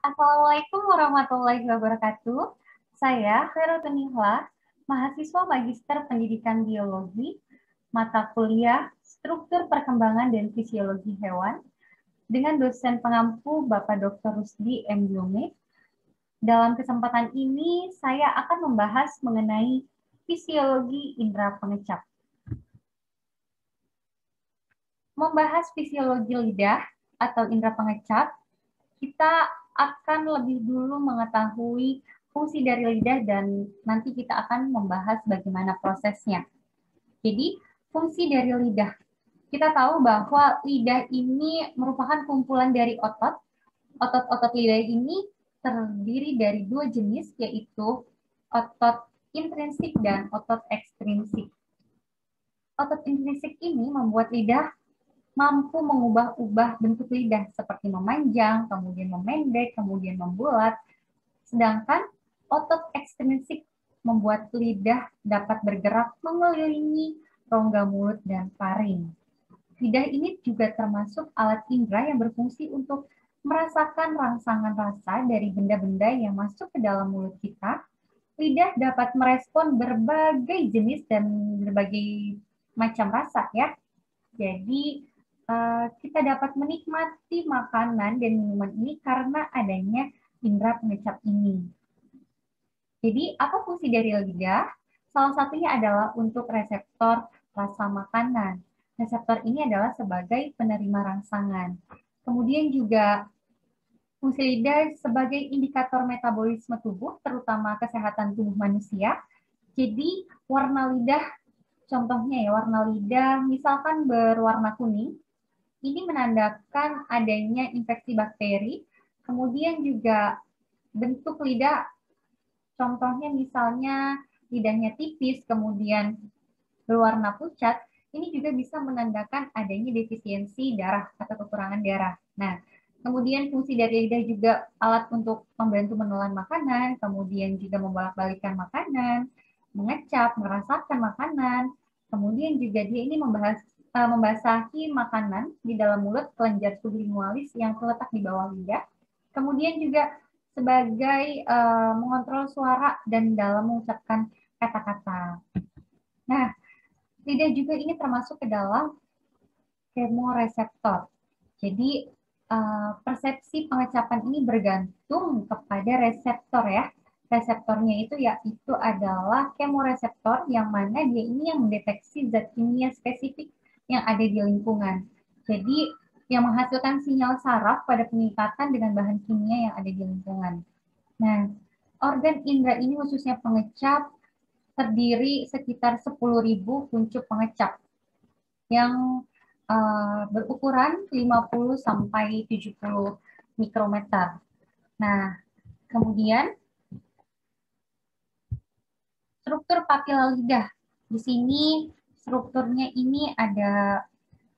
Assalamualaikum warahmatullahi wabarakatuh. Saya Khairul Nihla, mahasiswa Magister Pendidikan Biologi, mata kuliah Struktur Perkembangan dan Fisiologi Hewan, dengan dosen pengampu Bapak Dr. Rusdi M. Yome. Dalam kesempatan ini, saya akan membahas mengenai fisiologi indera pengecap. Membahas fisiologi lidah atau indera pengecap, kita akan lebih dulu mengetahui fungsi dari lidah dan nanti kita akan membahas bagaimana prosesnya. Jadi, fungsi dari lidah. Kita tahu bahwa lidah ini merupakan kumpulan dari otot. Otot-otot lidah ini terdiri dari dua jenis, yaitu otot intrinsik dan otot ekstrinsik. Otot intrinsik ini membuat lidah mampu mengubah-ubah bentuk lidah seperti memanjang, kemudian memendek, kemudian membulat. Sedangkan otot ekstrinsik membuat lidah dapat bergerak mengelilingi rongga mulut dan faring. Lidah ini juga termasuk alat indera yang berfungsi untuk merasakan rangsangan rasa dari benda-benda yang masuk ke dalam mulut kita. Lidah dapat merespon berbagai jenis dan berbagai macam rasa ya. Jadi kita dapat menikmati makanan dan minuman ini karena adanya indera pengecap ini. Jadi, apa fungsi dari lidah? Salah satunya adalah untuk reseptor rasa makanan. Reseptor ini adalah sebagai penerima rangsangan. Kemudian juga fungsi lidah sebagai indikator metabolisme tubuh, terutama kesehatan tubuh manusia. Jadi, warna lidah, contohnya ya, warna lidah misalkan berwarna kuning, ini menandakan adanya infeksi bakteri. Kemudian juga bentuk lidah, contohnya misalnya lidahnya tipis, kemudian berwarna pucat, ini juga bisa menandakan adanya defisiensi darah atau kekurangan darah. Nah, kemudian fungsi dari lidah juga alat untuk membantu menelan makanan, kemudian juga membolak-balikkan makanan, mengecap, merasakan makanan, kemudian juga dia ini membasahi makanan di dalam mulut kelenjar sublingualis yang terletak di bawah lidah. Kemudian juga sebagai mengontrol suara dan dalam mengucapkan kata-kata. Nah, lidah juga ini termasuk ke dalam kemoreseptor. Jadi persepsi pengecapan ini bergantung kepada reseptor ya. Reseptornya itu yaitu adalah kemoreseptor yang mana dia ini yang mendeteksi zat kimia spesifik yang ada di lingkungan. Jadi yang menghasilkan sinyal saraf pada pengikatan dengan bahan kimia yang ada di lingkungan. Nah, organ indera ini khususnya pengecap terdiri sekitar 10.000 kuncup pengecap yang berukuran 50 sampai 70 mikrometer. Nah, kemudian struktur papila lidah. Di sini strukturnya ini ada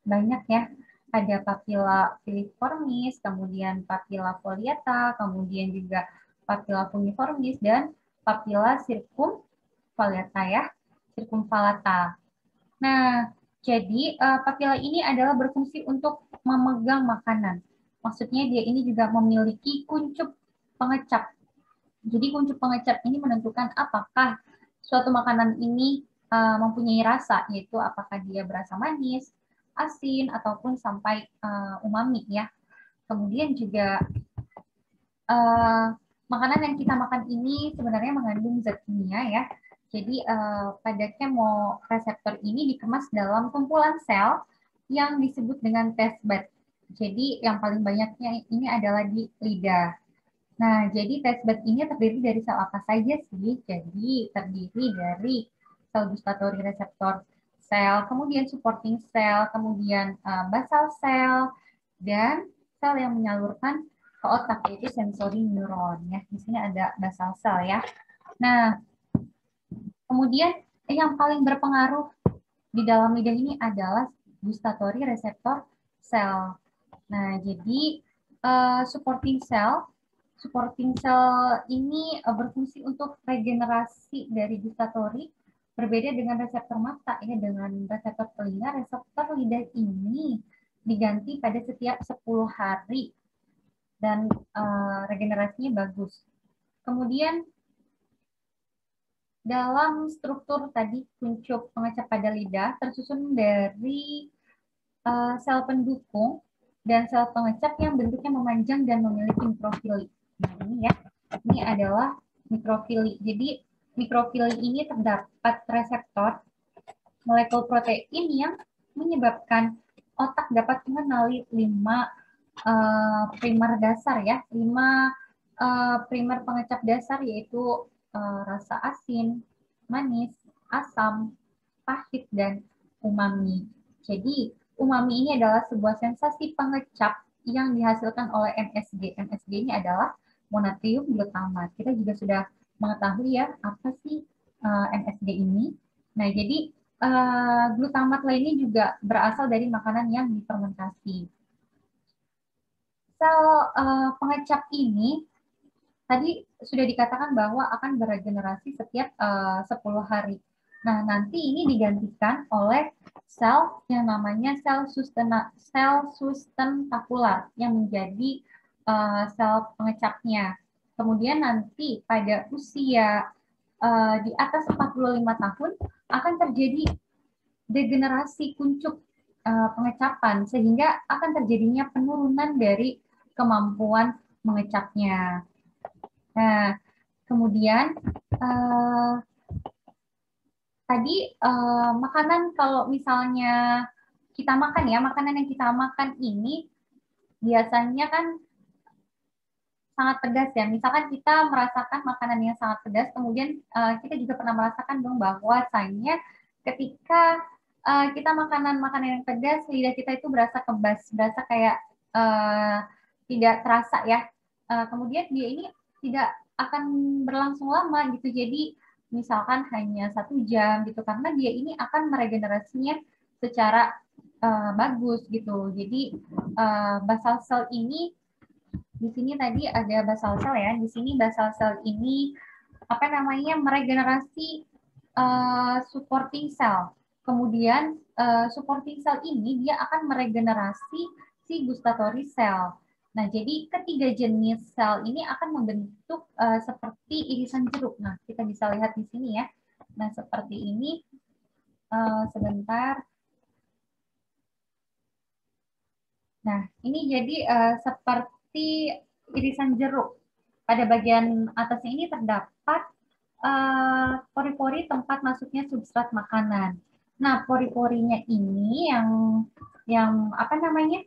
banyak ya. Ada papila filiformis, kemudian papila foliata, kemudian juga papila fungiformis dan papila circumvallata ya, circumvallata. Nah, jadi papila ini adalah berfungsi untuk memegang makanan. Maksudnya dia ini juga memiliki kuncup pengecap. Jadi kuncup pengecap ini menentukan apakah suatu makanan ini mempunyai rasa, yaitu apakah dia berasa manis, asin, ataupun sampai umami ya. Kemudian juga makanan yang kita makan ini sebenarnya mengandung zat kimia ya. Jadi pada kemoreseptor ini dikemas dalam kumpulan sel yang disebut dengan taste bud. Jadi yang paling banyaknya ini adalah di lidah. Nah, jadi taste bud ini terdiri dari sel apa saja sih? Jadi terdiri dari sel gustatory reseptor sel, kemudian supporting sel, kemudian basal sel, dan sel yang menyalurkan ke otak, yaitu sensory neuron. Ya. Di sini ada basal sel ya. Nah, kemudian yang paling berpengaruh di dalam lidah ini adalah gustatory reseptor sel. Nah, jadi supporting cell ini berfungsi untuk regenerasi dari gustatory, berbeda dengan reseptor mata ya. Dengan reseptor telinga, reseptor lidah ini diganti pada setiap 10 hari dan regenerasinya bagus. Kemudian dalam struktur tadi kuncup pengecap pada lidah tersusun dari sel pendukung dan sel pengecap yang bentuknya memanjang dan memiliki mikrofili. Nah, ini ya, ini adalah mikrofili. Jadi mikrofili ini terdapat reseptor molekul protein yang menyebabkan otak dapat mengenali 5 primer dasar ya, 5 primer pengecap dasar yaitu rasa asin, manis, asam, pahit, dan umami. Jadi, umami ini adalah sebuah sensasi pengecap yang dihasilkan oleh MSG. MSG ini adalah monatrium glutamat. Kita juga sudah mengetahui ya, apa sih MSG ini. Nah, jadi glutamat lainnya juga berasal dari makanan yang difermentasi. Sel pengecap ini tadi sudah dikatakan bahwa akan beregenerasi setiap 10 hari. Nah, nanti ini digantikan oleh sel yang namanya sel sustentakular yang menjadi sel pengecapnya. Kemudian nanti pada usia di atas 45 tahun akan terjadi degenerasi kuncup pengecapan sehingga akan terjadinya penurunan dari kemampuan mengecapnya. Nah, kemudian tadi makanan kalau misalnya kita makan ya, makanan yang kita makan ini biasanya kan sangat pedas ya. Misalkan kita merasakan makanan yang sangat pedas, kemudian kita juga pernah merasakan dong bahwasanya ketika kita makanan-makanan yang pedas, lidah kita itu berasa kebas, berasa kayak tidak terasa ya. Kemudian dia ini tidak akan berlangsung lama gitu. Jadi misalkan hanya 1 jam gitu, karena dia ini akan meregenerasinya secara bagus gitu. Jadi basal cell ini di sini tadi ada basal cell ya. Di sini basal cell ini apa namanya meregenerasi supporting cell. Kemudian supporting cell ini dia akan meregenerasi si gustatory cell. Nah, jadi ketiga jenis sel ini akan membentuk seperti irisan jeruk. Nah, kita bisa lihat di sini ya. Nah, seperti ini. Sebentar. Nah, ini jadi seperti irisan jeruk. Pada bagian atasnya ini terdapat pori-pori tempat masuknya substrat makanan. Nah, pori-porinya ini yang apa namanya?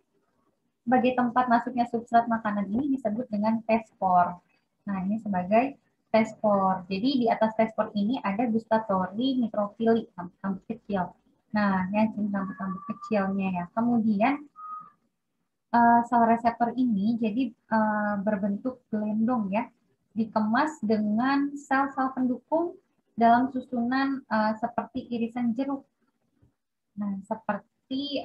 Sebagai tempat masuknya substrat makanan ini disebut dengan tespor. Nah, ini sebagai tespor. Jadi di atas tespor ini ada gustatory mikrofili, rambut kecil. Nah, ya rambut kecilnya ya. Kemudian sel reseptor ini jadi berbentuk gelendong ya, dikemas dengan sel-sel pendukung dalam susunan seperti irisan jeruk. Nah, seperti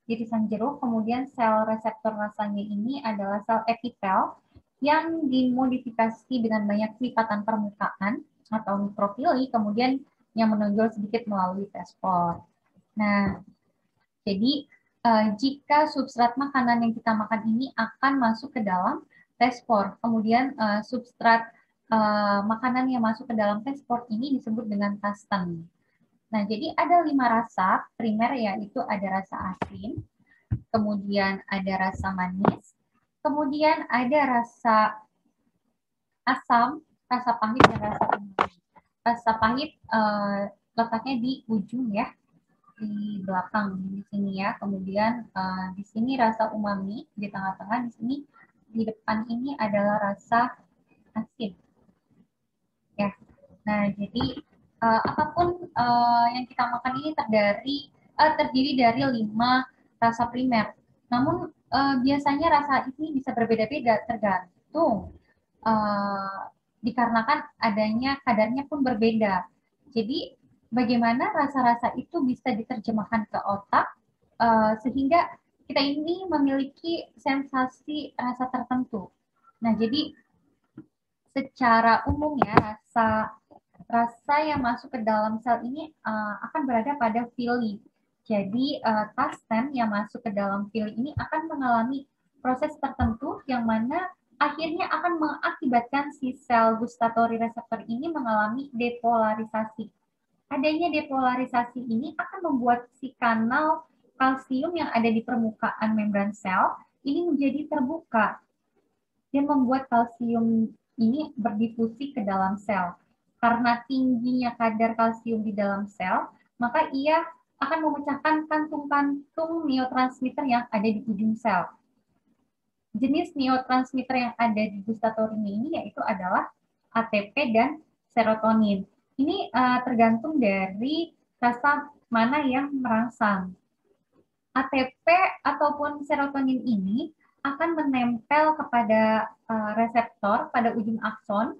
irisan jeruk, kemudian sel reseptor rasanya ini adalah sel epitel yang dimodifikasi dengan banyak lipatan permukaan atau mikrofili, kemudian yang menonjol sedikit melalui tespor. Nah, jadi jika substrat makanan yang kita makan ini akan masuk ke dalam tespor, kemudian substrat makanan yang masuk ke dalam tespor ini disebut dengan kasten. Nah, jadi ada 5 rasa primer, yaitu ada rasa asin, kemudian ada rasa manis, kemudian ada rasa asam, rasa pahit, dan rasa umami. Rasa pahit letaknya di ujung ya, di belakang di sini ya. Kemudian di sini rasa umami di tengah-tengah, di sini di depan ini adalah rasa asin. Ya. Nah, jadi apapun yang kita makan ini terdiri dari 5 rasa primer. Namun biasanya rasa ini bisa berbeda-beda tergantung dikarenakan adanya kadarnya pun berbeda. Jadi bagaimana rasa-rasa itu bisa diterjemahkan ke otak sehingga kita ini memiliki sensasi rasa tertentu. Nah, jadi secara umum ya rasa yang masuk ke dalam sel ini akan berada pada villi. Jadi kasten yang masuk ke dalam villi ini akan mengalami proses tertentu yang mana akhirnya akan mengakibatkan si sel gustatory reseptor ini mengalami depolarisasi. Adanya depolarisasi ini akan membuat si kanal kalsium yang ada di permukaan membran sel ini menjadi terbuka dan membuat kalsium ini berdifusi ke dalam sel. Karena tingginya kadar kalsium di dalam sel, maka ia akan memecahkan kantung-kantung neurotransmitter yang ada di ujung sel. Jenis neurotransmitter yang ada di gustatory ini yaitu adalah ATP dan serotonin. Ini tergantung dari rasa mana yang merangsang. ATP ataupun serotonin ini akan menempel kepada reseptor pada ujung akson,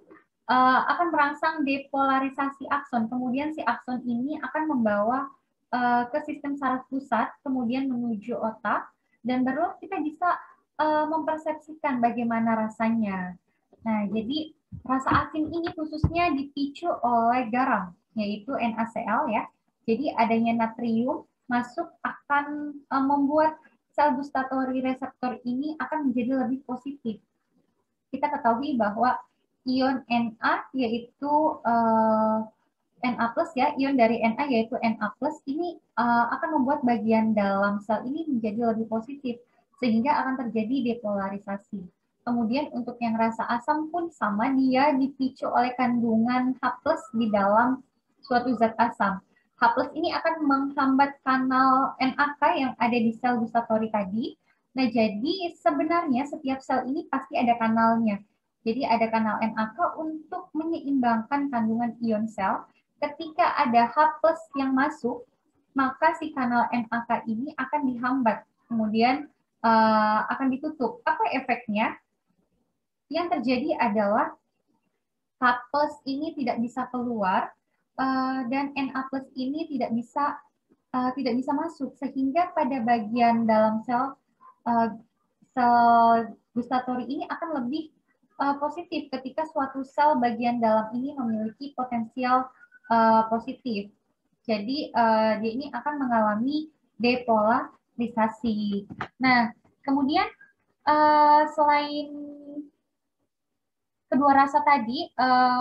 akan merangsang depolarisasi akson. Kemudian si akson ini akan membawa ke sistem saraf pusat, kemudian menuju otak, dan baru kita bisa mempersepsikan bagaimana rasanya. Nah, jadi rasa asin ini khususnya dipicu oleh garam, yaitu NaCl ya. Jadi adanya natrium masuk akan membuat sel gustatory reseptor ini akan menjadi lebih positif. Kita ketahui bahwa ion Na yaitu Na plus ya, ion dari Na yaitu Na plus ini akan membuat bagian dalam sel ini menjadi lebih positif sehingga akan terjadi depolarisasi. Kemudian untuk yang rasa asam pun sama, dia dipicu oleh kandungan H+ di dalam suatu zat asam. H+ ini akan menghambat kanal NAK yang ada di sel gustatory tadi. Nah, jadi sebenarnya setiap sel ini pasti ada kanalnya. Jadi ada kanal NAK untuk menyeimbangkan kandungan ion sel. Ketika ada H+ yang masuk, maka si kanal NAK ini akan dihambat. Kemudian akan ditutup. Apa efeknya? Yang terjadi adalah H+ ini tidak bisa keluar dan Na+ ini tidak bisa masuk sehingga pada bagian dalam sel gustatory ini akan lebih positif ketika suatu sel bagian dalam ini memiliki potensial positif. Jadi dia ini akan mengalami depolarisasi. Nah, kemudian selain kedua rasa tadi,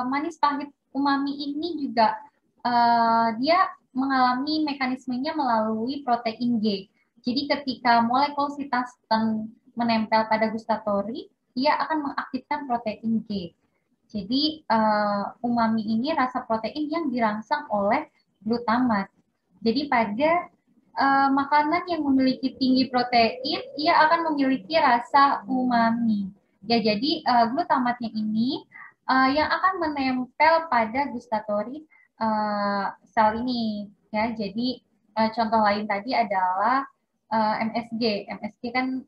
manis, pahit, umami ini juga dia mengalami mekanismenya melalui protein G. Jadi ketika molekul sitasten menempel pada gustatory, ia akan mengaktifkan protein G. Jadi umami ini rasa protein yang dirangsang oleh glutamat. Jadi pada makanan yang memiliki tinggi protein, ia akan memiliki rasa umami. Ya, jadi glutamatnya ini yang akan menempel pada gustatory sel ini. Ya, jadi contoh lain tadi adalah MSG. MSG kan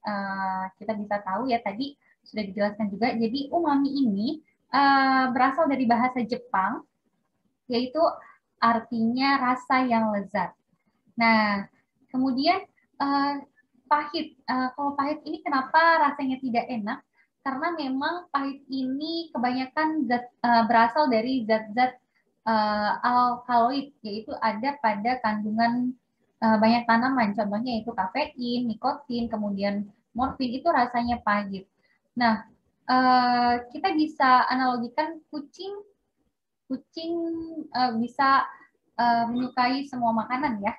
kita bisa tahu ya tadi sudah dijelaskan juga. Jadi umami ini berasal dari bahasa Jepang, yaitu artinya rasa yang lezat. Nah, kemudian pahit. Kalau pahit ini kenapa rasanya tidak enak? Karena memang pahit ini kebanyakan berasal dari zat-zat alkaloid, yaitu ada pada kandungan banyak tanaman. Contohnya itu kafein, nikotin, kemudian morfin, itu rasanya pahit. Nah, kita bisa analogikan kucing bisa menyukai semua makanan ya.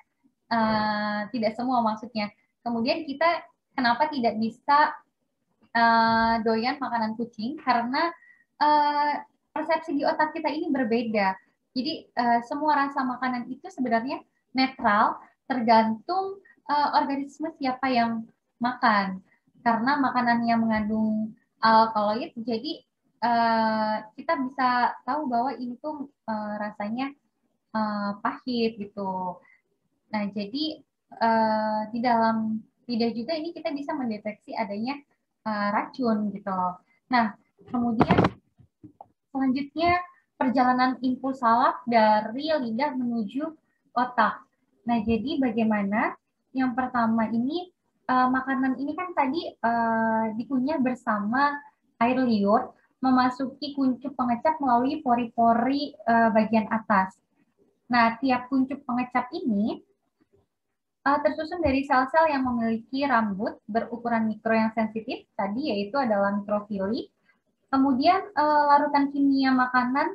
Tidak semua maksudnya. Kemudian kita kenapa tidak bisa doyan makanan kucing? Karena persepsi di otak kita ini berbeda. Jadi semua rasa makanan itu sebenarnya netral, tergantung organisme siapa yang makan. Karena makanan yang mengandung alkaloid, jadi kita bisa tahu bahwa ini tuh rasanya pahit gitu. Nah, jadi di dalam lidah juga ini kita bisa mendeteksi adanya racun gitu loh. Nah, kemudian selanjutnya perjalanan impuls saraf dari lidah menuju otak. Nah, jadi bagaimana? Yang pertama ini makanan ini kan tadi dikunyah bersama air liur, memasuki kuncup pengecap melalui pori-pori bagian atas. Nah, tiap kuncup pengecap ini tersusun dari sel-sel yang memiliki rambut berukuran mikro yang sensitif, tadi yaitu adalah mikrofili. Kemudian larutan kimia makanan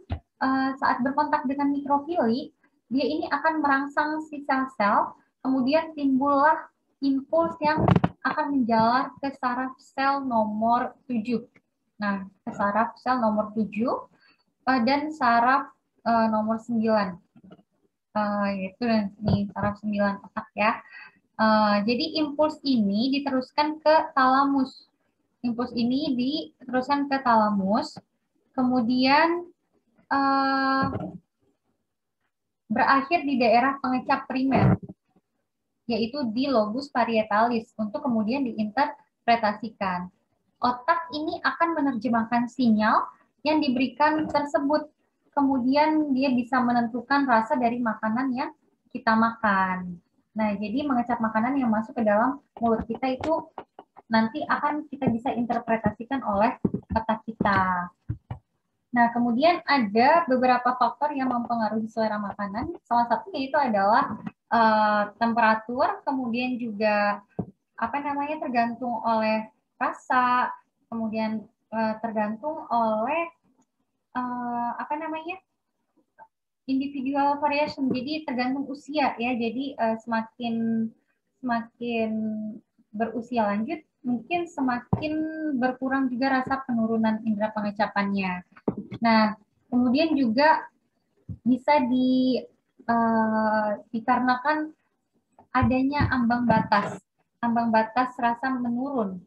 saat berkontak dengan mikrofili, dia ini akan merangsang si sel-sel, kemudian timbullah impuls yang akan menjalar ke saraf sel nomor 7. Nah, ke saraf sel nomor 7 dan saraf nomor 9. Yaitu nih saraf 9 otak ya. Jadi impuls ini diteruskan ke talamus. Impuls ini diteruskan ke talamus, kemudian berakhir di daerah pengecap primer, yaitu di lobus parietalis, untuk kemudian diinterpretasikan. Otak ini akan menerjemahkan sinyal yang diberikan tersebut. Kemudian dia bisa menentukan rasa dari makanan yang kita makan. Nah, jadi mengecap makanan yang masuk ke dalam mulut kita itu nanti akan kita bisa interpretasikan oleh otak kita. Nah, kemudian ada beberapa faktor yang mempengaruhi selera makanan. Salah satunya itu adalah temperatur, kemudian juga tergantung oleh rasa, kemudian tergantung oleh individual variation. Jadi tergantung usia ya. Jadi semakin berusia lanjut, mungkin semakin berkurang juga rasa penurunan indera pengecapannya. Nah, kemudian juga bisa dikarenakan adanya ambang batas rasa menurun.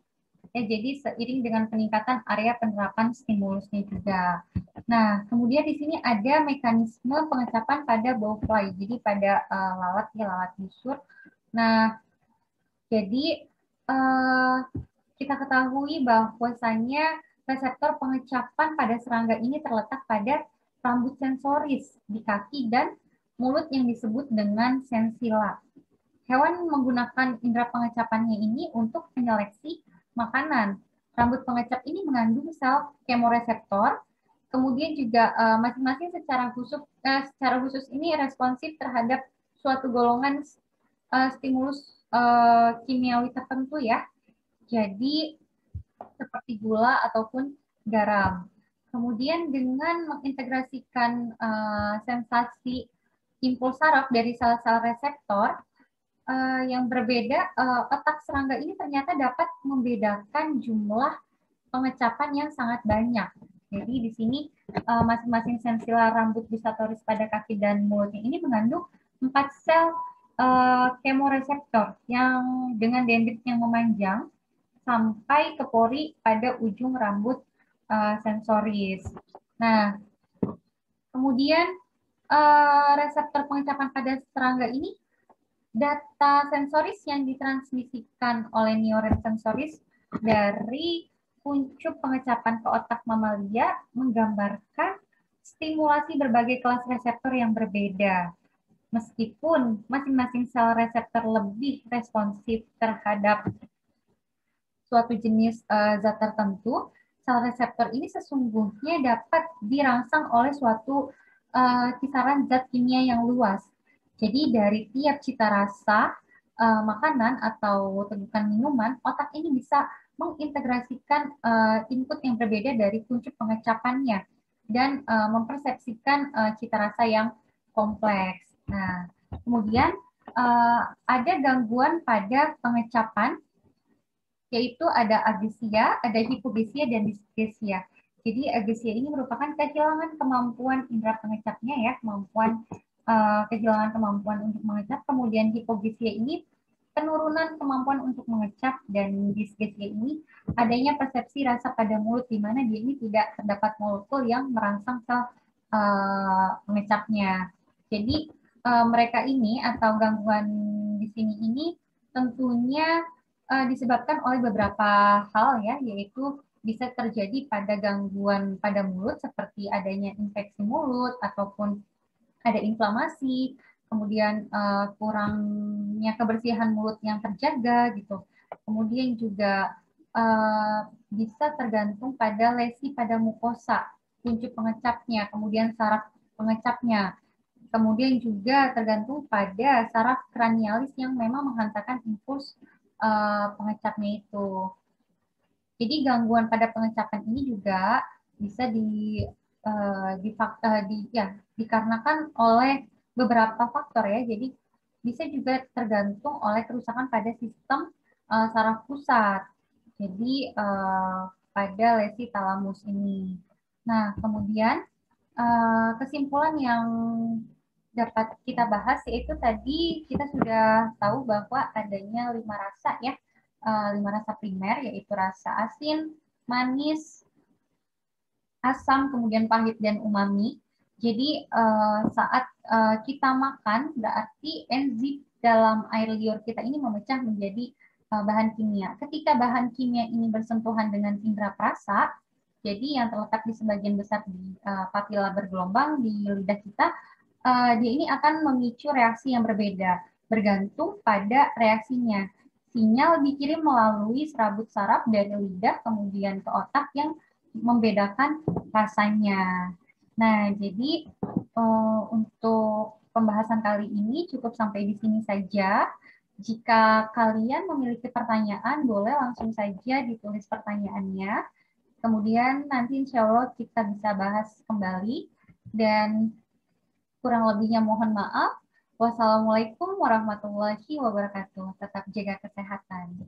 Ya, jadi seiring dengan peningkatan area penerapan stimulusnya juga. Nah, kemudian di sini ada mekanisme pengecapan pada bowfly, jadi pada lalat busur. Nah, jadi kita ketahui bahwasanya reseptor pengecapan pada serangga ini terletak pada rambut sensoris di kaki dan mulut yang disebut dengan sensilla. Hewan menggunakan indera pengecapannya ini untuk menyeleksi makanan. Rambut pengecap ini mengandung sel kemoreseptor, kemudian juga masing-masing secara khusus ini responsif terhadap suatu golongan stimulus kimiawi tertentu ya. Jadi seperti gula ataupun garam. Kemudian dengan mengintegrasikan sensasi impuls saraf dari sel-sel reseptor yang berbeda, otak serangga ini ternyata dapat membedakan jumlah pengecapan yang sangat banyak. Jadi di sini masing-masing sensila rambut gustatoris pada kaki dan mulutnya ini mengandung 4 sel kemoreseptor yang dengan dendrit yang memanjang sampai ke pori pada ujung rambut sensoris. Nah, kemudian reseptor pengecapan pada serangga ini, data sensoris yang ditransmisikan oleh neuron sensoris dari kuncup pengecapan ke otak mamalia menggambarkan stimulasi berbagai kelas reseptor yang berbeda. Meskipun masing-masing sel reseptor lebih responsif terhadap suatu jenis zat tertentu, sel reseptor ini sesungguhnya dapat dirangsang oleh suatu kisaran zat kimia yang luas. Jadi dari tiap cita rasa makanan atau tegukan minuman, otak ini bisa mengintegrasikan input yang berbeda dari kuncup pengecapannya dan mempersepsikan cita rasa yang kompleks. Nah, kemudian ada gangguan pada pengecapan, yaitu ada agesia, ada hipogesia, dan disgesia. Jadi agesia ini merupakan kehilangan kemampuan indera pengecapnya ya, kehilangan kemampuan untuk mengecap. Kemudian hipogesia ini penurunan kemampuan untuk mengecap, dan disgesia ini adanya persepsi rasa pada mulut di mana dia ini tidak terdapat molekul yang merangsang sel pengecapnya. Jadi mereka ini atau gangguan di sini ini tentunya disebabkan oleh beberapa hal ya, yaitu bisa terjadi pada gangguan pada mulut seperti adanya infeksi mulut ataupun ada inflamasi, kemudian kurangnya kebersihan mulut yang terjaga gitu. Kemudian juga bisa tergantung pada lesi pada mukosa, kuncup pengecapnya, kemudian saraf pengecapnya. Kemudian juga tergantung pada saraf kranialis yang memang menghantarkan impuls pengecapnya itu. Jadi gangguan pada pengecapan ini juga bisa dikarenakan oleh beberapa faktor ya. Jadi bisa juga tergantung oleh kerusakan pada sistem saraf pusat. Jadi pada lesi talamus ini. Nah, kemudian kesimpulan yang dapat kita bahas yaitu tadi kita sudah tahu bahwa adanya 5 rasa ya, 5 rasa primer yaitu rasa asin, manis, asam, kemudian pahit dan umami. Jadi saat kita makan berarti enzim dalam air liur kita ini memecah menjadi bahan kimia. Ketika bahan kimia ini bersentuhan dengan indera perasa, jadi yang terletak di sebagian besar di papila bergelombang di lidah kita, dia ini akan memicu reaksi yang berbeda, bergantung pada reaksinya. Sinyal dikirim melalui serabut saraf dari lidah kemudian ke otak yang membedakan rasanya. Nah, jadi untuk pembahasan kali ini cukup sampai di sini saja. Jika kalian memiliki pertanyaan, boleh langsung saja ditulis pertanyaannya. Kemudian nanti insya Allah kita bisa bahas kembali. Dan kurang lebihnya mohon maaf. Wassalamualaikum warahmatullahi wabarakatuh. Tetap jaga kesehatan.